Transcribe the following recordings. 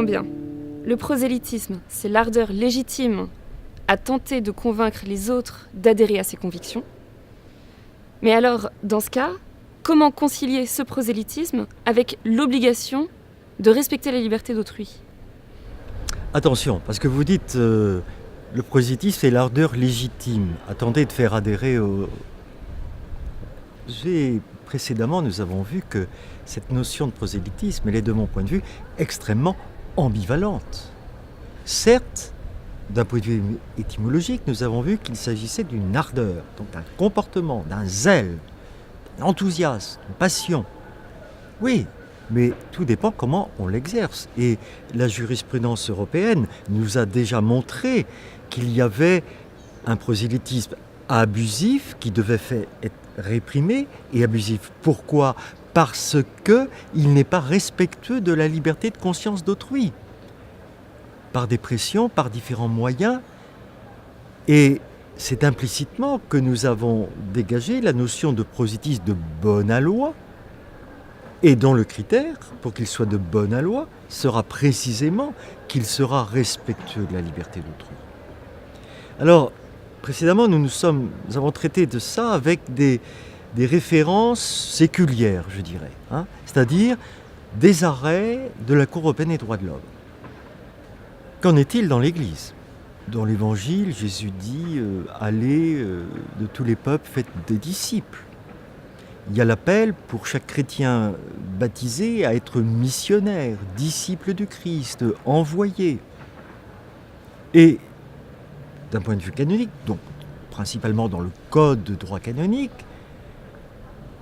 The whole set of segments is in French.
comprends bien. Le prosélytisme, c'est l'ardeur légitime à tenter de convaincre les autres d'adhérer à ses convictions. Mais alors, dans ce cas, comment concilier ce prosélytisme avec l'obligation de respecter la liberté d'autrui ? Attention, parce que vous dites le prosélytisme, c'est l'ardeur légitime à tenter de faire adhérer au... Précédemment, nous avons vu que cette notion de prosélytisme, elle est, de mon point de vue, extrêmement ambivalente. Certes, d'un point de vue étymologique, nous avons vu qu'il s'agissait d'une ardeur, donc d'un comportement, d'un zèle, d'un enthousiasme, d'une passion. Oui, mais tout dépend comment on l'exerce. Et la jurisprudence européenne nous a déjà montré qu'il y avait un prosélytisme abusif qui devait être réprimé, et abusif. Pourquoi ? Parce qu'il n'est pas respectueux de la liberté de conscience d'autrui. Par des pressions, par différents moyens. Et c'est implicitement que nous avons dégagé la notion de prosélytisme de bonne aloi, et dont le critère, pour qu'il soit de bonne aloi, sera précisément qu'il sera respectueux de la liberté d'autrui. Alors, précédemment, nous avons traité de ça avec des références séculières, je dirais, c'est-à-dire des arrêts de la Cour européenne des droits de l'homme. Qu'en est-il dans l'Église ? Dans l'Évangile, Jésus dit « Allez de tous les peuples, faites des disciples ». Il y a l'appel pour chaque chrétien baptisé à être missionnaire, disciple du Christ, envoyé. Et d'un point de vue canonique, donc principalement dans le code de droit canonique,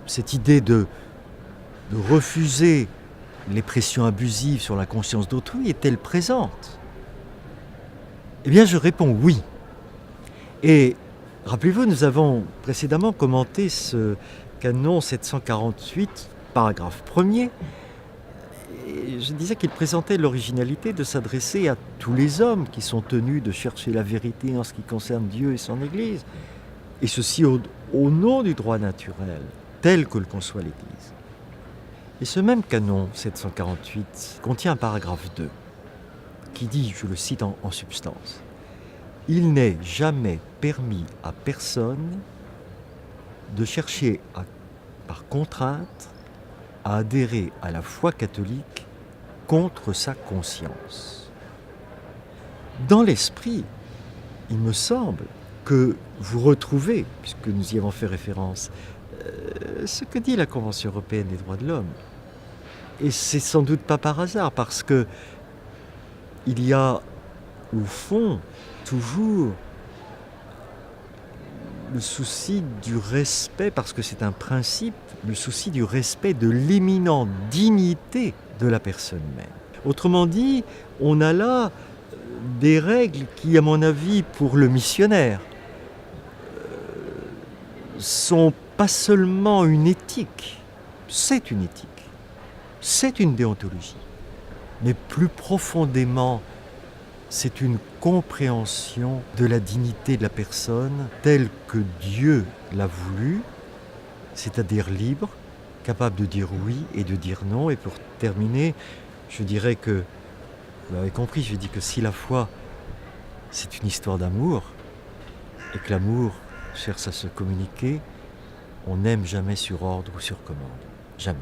cette idée de refuser les pressions abusives sur la conscience d'autrui est-elle présente ? Eh bien, je réponds oui. Et rappelez-vous, nous avons précédemment commenté ce canon 748, paragraphe 1er. Et je disais qu'il présentait l'originalité de s'adresser à tous les hommes qui sont tenus de chercher la vérité en ce qui concerne Dieu et son Église, et ceci au nom du droit naturel, tel que le conçoit l'Église. Et ce même canon 748 contient un paragraphe 2 qui dit, je le cite en substance, « Il n'est jamais permis à personne de chercher par contrainte à adhérer à la foi catholique contre sa conscience. » Dans l'esprit, il me semble que vous retrouvez, puisque nous y avons fait référence, ce que dit la Convention européenne des droits de l'homme. Et c'est sans doute pas par hasard, parce que il y a, au fond, toujours le souci du respect, parce que c'est un principe, le souci du respect de l'éminente dignité de la personne même. Autrement dit, on a là des règles qui, à mon avis, pour le missionnaire, sont pas seulement une éthique, c'est une éthique, c'est une déontologie, mais plus profondément, c'est une compréhension de la dignité de la personne telle que Dieu l'a voulu, c'est-à-dire libre, capable de dire oui et de dire non. Et pour terminer, je dirais que, vous l'avez compris, je dis que si la foi, c'est une histoire d'amour, et que l'amour cherche à se communiquer, on n'aime jamais sur ordre ou sur commande. Jamais.